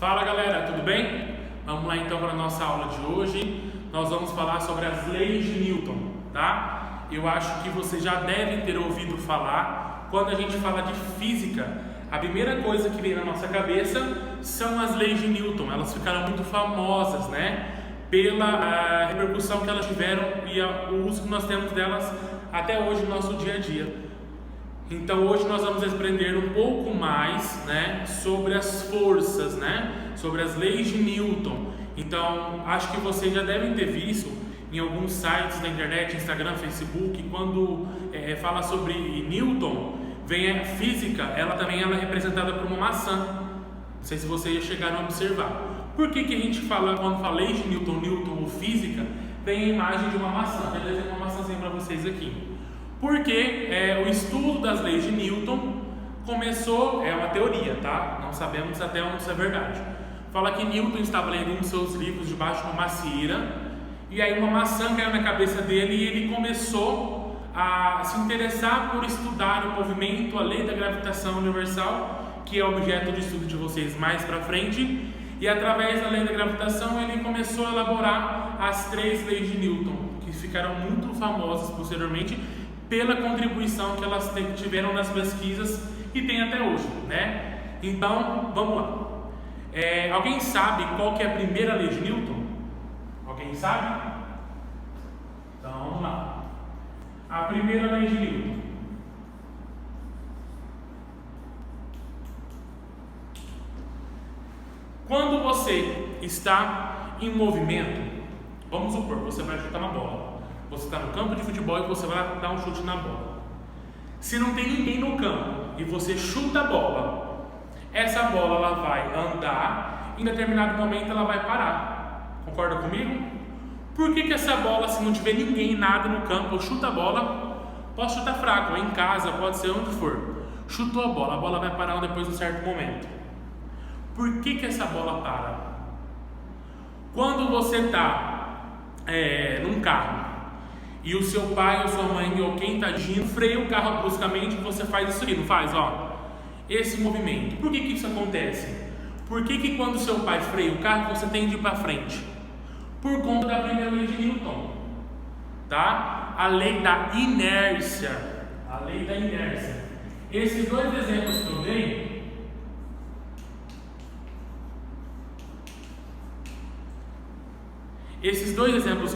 Fala galera, tudo bem? Vamos lá então para a nossa aula de hoje. Nós vamos falar sobre as leis de Newton, tá? Eu acho que vocês já devem ter ouvido falar. Quando a gente fala de física, a primeira coisa que vem na nossa cabeça são as leis de Newton. Elas ficaram muito famosas, né? Pela repercussão que elas tiveram e o uso que nós temos delas até hoje no nosso dia a dia. Então hoje nós vamos aprender um pouco mais, né, sobre as forças, né, sobre as leis de Newton. Então acho que vocês já devem ter visto em alguns sites da internet, Instagram, Facebook, quando fala sobre Newton, vem a física, ela também é representada por uma maçã. Não sei se vocês já chegaram a observar. Por que a gente fala, quando fala leis de Newton, Newton ou física, tem a imagem de uma maçã? Vou desenhar uma maçãzinha para vocês aqui. Porque o estudo das leis de Newton começou, é uma teoria, tá? Não sabemos até onde isso é verdade. Fala que Newton estava lendo um dos seus livros debaixo de uma macieira, e aí uma maçã caiu na cabeça dele e ele começou a se interessar por estudar o movimento, a lei da gravitação universal, que é objeto de estudo de vocês mais para frente, e através da lei da gravitação ele começou a elaborar as 3 leis de Newton, que ficaram muito famosas posteriormente, pela contribuição que elas tiveram nas pesquisas e tem até hoje, né? Então, vamos lá. Alguém sabe qual que é a primeira lei de Newton? Alguém sabe? Então, vamos lá. A primeira lei de Newton. Quando você está em movimento, vamos supor, você vai chutar uma bola. Você está no campo de futebol e você vai dar um chute na bola. Se não tem ninguém no campo e você chuta a bola, essa bola ela vai andar e em determinado momento ela vai parar. Concorda comigo? Por que essa bola, se não tiver ninguém, nada no campo, eu chuto a bola, posso chutar fraco, ou em casa, pode ser onde for. Chutou a bola vai parar depois de um certo momento. Por que essa bola para? Quando você está num carro, e o seu pai ou sua mãe ou quem está dirigindo freia o carro bruscamente, você faz isso aqui, não faz? Ó, esse movimento. Por que isso acontece? Por que quando o seu pai freia o carro, você tende a ir para frente? Por conta da primeira lei de Newton, tá? A lei da inércia. A lei da inércia. Esses 2 exemplos que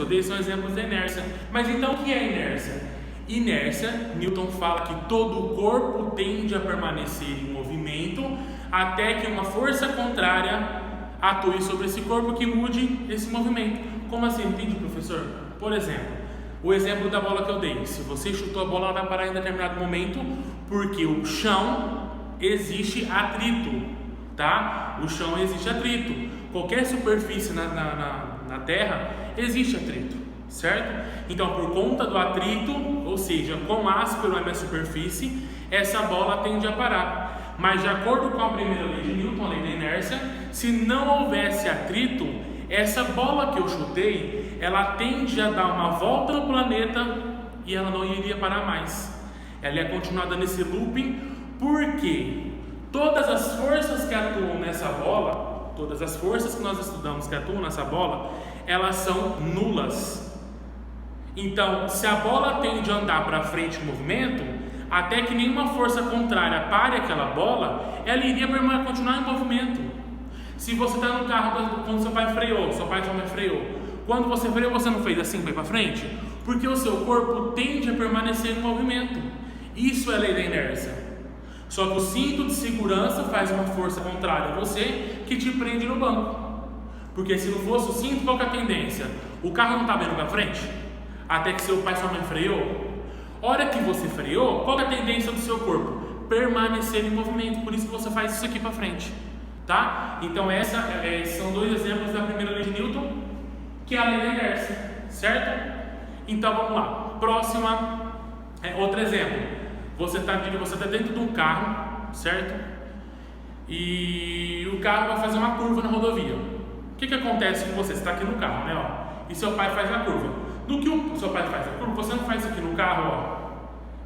eu dei, são exemplos da inércia. Mas então o que é inércia? Inércia, Newton fala que todo o corpo tende a permanecer em movimento até que uma força contrária atue sobre esse corpo que mude esse movimento. Como assim? Entende, professor? Por exemplo, o exemplo da bola que eu dei. Se você chutou a bola, ela vai parar em determinado momento, porque o chão existe atrito, tá? O chão existe atrito. Qualquer superfície na Terra existe atrito, certo? Então, por conta do atrito, ou seja, quão áspero é a minha superfície, essa bola tende a parar. Mas de acordo com a primeira lei de Newton, a lei da inércia, se não houvesse atrito, essa bola que eu chutei, ela tende a dar uma volta no planeta e ela não iria parar mais. Ela ia continuar dando esse looping, porque todas as forças que atuam nessa bola, todas as forças que nós estudamos que atuam nessa bola, elas são nulas. Então, se a bola tende a andar para frente no movimento, até que nenhuma força contrária pare aquela bola, ela iria continuar em movimento. Se você está no carro, quando seu pai freou, sua mãe freou, quando você freou, você não fez assim para ir para frente? Porque o seu corpo tende a permanecer em movimento. Isso é a lei da inércia. Só que o cinto de segurança faz uma força contrária a você que te prende no banco. Porque se não fosse o cinto, qual que é a tendência? O carro não está indo para frente? Até que seu pai e sua mãe freou? Hora que você freou, qual é a tendência do seu corpo? Permanecer em movimento. Por isso que você faz isso aqui para frente, tá? Então são 2 exemplos da primeira lei de Newton, que é a lei da inércia, certo? Então vamos lá. Próxima, outro exemplo. Você está dentro de um carro, certo? E o carro vai fazer uma curva na rodovia. O que acontece com você? Você está aqui no carro, né? Ó, e seu pai faz a curva. No que o seu pai faz a curva, você não faz isso aqui no carro, ó.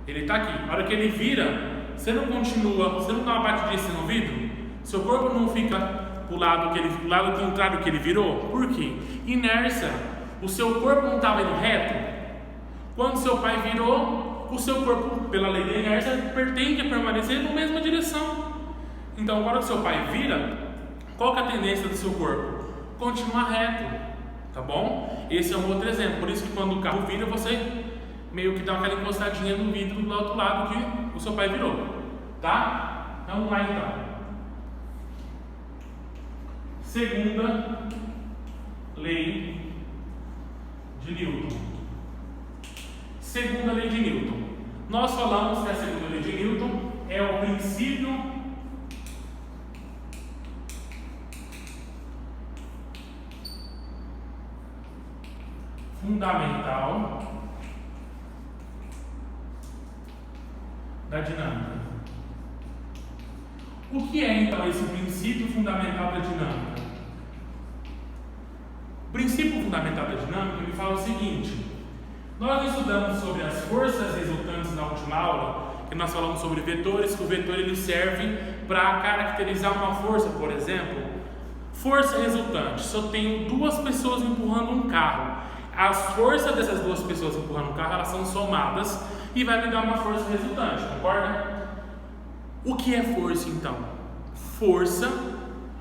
Ele está aqui. Na hora que ele vira, você não dá uma batidinha no vidro? Seu corpo não fica para o lado contrário que ele virou? Por quê? Inércia. O seu corpo não estava indo reto? Quando seu pai virou, o seu corpo, pela lei da inércia, tende a permanecer na mesma direção. Então, agora que seu pai vira, qual que é a tendência do seu corpo? Continuar reto, tá bom? Esse é um outro exemplo. Por isso que quando o carro vira, você meio que dá aquela encostadinha no vidro do outro lado que o seu pai virou, tá? Então, vamos lá então. Segunda lei de Newton. Segunda lei de Newton. Nós falamos que a segunda lei de Newton é o princípio fundamental da dinâmica. O que é então esse princípio fundamental da dinâmica? O princípio fundamental da dinâmica me fala o seguinte: nós estudamos sobre as forças resultantes na última aula, que nós falamos sobre vetores, que o vetor ele serve para caracterizar uma força. Por exemplo, força resultante: se eu tenho duas pessoas empurrando um carro, as forças dessas duas pessoas empurrando o carro, elas são somadas e vai me dar uma força resultante, concorda? O que é força então? Força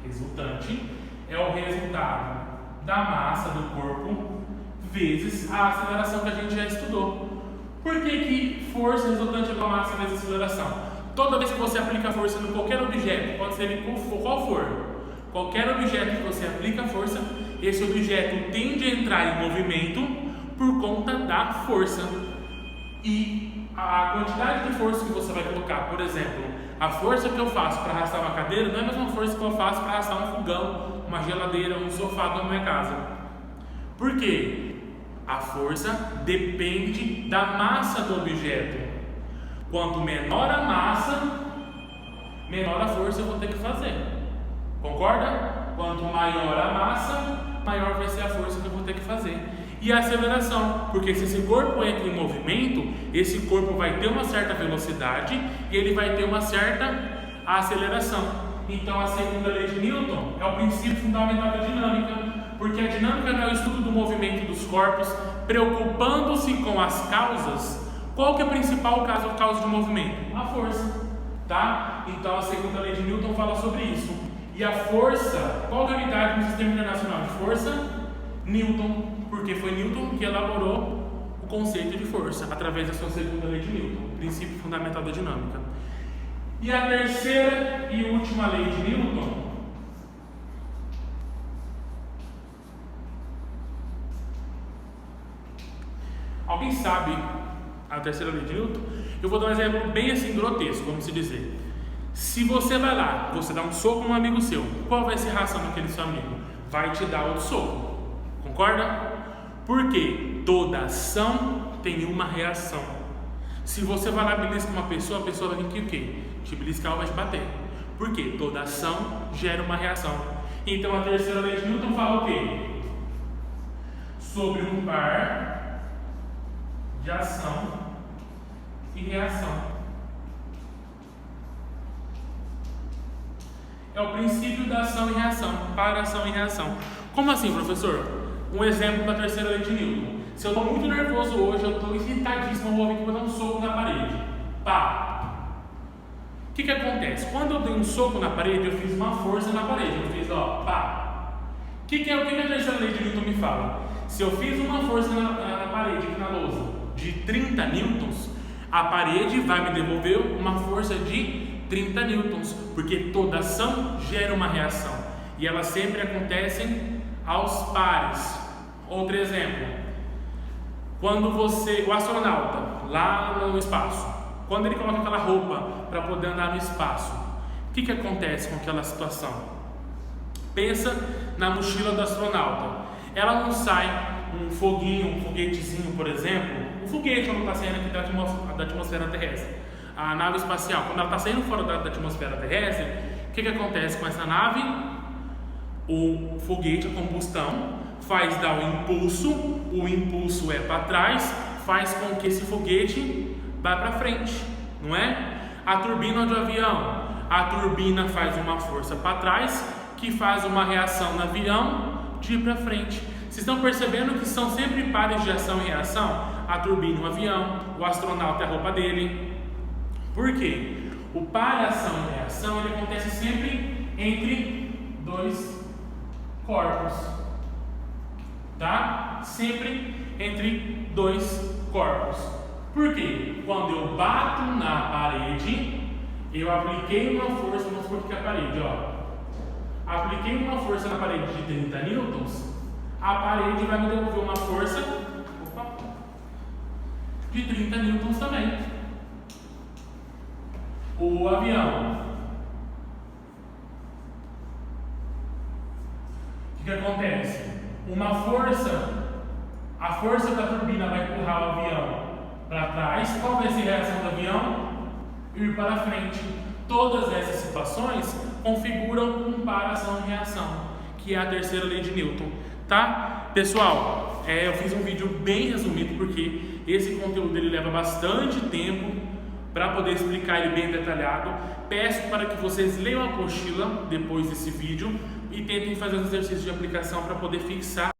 resultante é o resultado da massa do corpo vezes a aceleração que a gente já estudou. Por que força resultante é igual a massa vezes aceleração? Toda vez que você aplica força em qualquer objeto, pode ser ele qual for, qualquer objeto que você aplica força, esse objeto tende a entrar em movimento por conta da força. E a quantidade de força que você vai colocar, por exemplo, a força que eu faço para arrastar uma cadeira não é a mesma força que eu faço para arrastar um fogão, uma geladeira, um sofá na minha casa. Por quê? A força depende da massa do objeto. Quanto menor a massa, menor a força eu vou ter que fazer. Concorda? Quanto maior a massa, maior vai ser a força que eu vou ter que fazer. E a aceleração, porque se esse corpo entra em movimento, esse corpo vai ter uma certa velocidade e ele vai ter uma certa aceleração. Então a segunda lei de Newton é o princípio fundamental da dinâmica, porque a dinâmica não é o estudo do movimento dos corpos, preocupando-se com as causas. Qual que é a principal causa de movimento? A força, tá? Então a segunda lei de Newton fala sobre isso. E a força, qual é a unidade no sistema internacional de força? Newton, porque foi Newton que elaborou o conceito de força através da sua segunda lei de Newton, princípio fundamental da dinâmica. E a terceira e última lei de Newton alguém sabe a terceira lei de Newton? Eu vou dar um exemplo bem assim grotesco, vamos dizer. Se você vai lá, você dá um soco num amigo seu, qual vai ser a reação daquele seu amigo? Vai te dar outro soco, concorda? Porque toda ação tem uma reação. Se você vai lá e belisca uma pessoa, a pessoa vai vir aqui o quê? Te beliscar ou vai te bater. Por quê? Toda ação gera uma reação. Então a terceira lei de Newton fala o quê? Sobre um par de ação e reação. É o princípio da ação e reação, para ação e reação. Como assim, professor? Um exemplo da terceira lei de Newton. Se eu estou muito nervoso hoje, eu estou irritadíssimo, eu vou vir aqui dar um soco na parede. Pá! O que acontece? Quando eu dei um soco na parede, eu fiz uma força na parede. Eu fiz, ó, pá! O que a terceira lei de Newton me fala? Se eu fiz uma força na parede, aqui na lousa, de 30 newtons, a parede vai me devolver uma força de 30 newtons, porque toda ação gera uma reação e elas sempre acontecem aos pares. Outro exemplo, quando o astronauta lá no espaço, quando ele coloca aquela roupa para poder andar no espaço, o que acontece com aquela situação? Pensa na mochila do astronauta, ela não sai um foguinho, um foguetezinho, por exemplo, um foguete quando está saindo aqui da atmosfera terrestre. A nave espacial, quando ela está saindo fora da atmosfera terrestre, o que acontece com essa nave? O foguete, a combustão, faz dar o impulso é para trás, faz com que esse foguete vá para frente, não é? A turbina do avião, a turbina faz uma força para trás, que faz uma reação no avião de ir para frente. Vocês estão percebendo que são sempre pares de ação e reação? A turbina, o avião, o astronauta e a roupa dele. Por quê? O par ação e reação ele acontece sempre entre dois corpos, tá? Sempre entre dois corpos. Por quê? Quando eu bato na parede, eu apliquei uma força, vamos supor que é a parede, ó. Apliquei uma força na parede de 30 newtons, a parede vai me devolver uma força de 30 newtons também. O avião, o que acontece? Uma força, a força da turbina vai empurrar o avião para trás. Qual vai ser a reação do avião? Ir para frente. Todas essas situações configuram um par ação e reação, que é a terceira lei de Newton, tá? Pessoal, eu fiz um vídeo bem resumido porque esse conteúdo ele leva bastante tempo para poder explicar ele bem detalhado. Peço para que vocês leiam a apostila depois desse vídeo e tentem fazer os exercícios de aplicação para poder fixar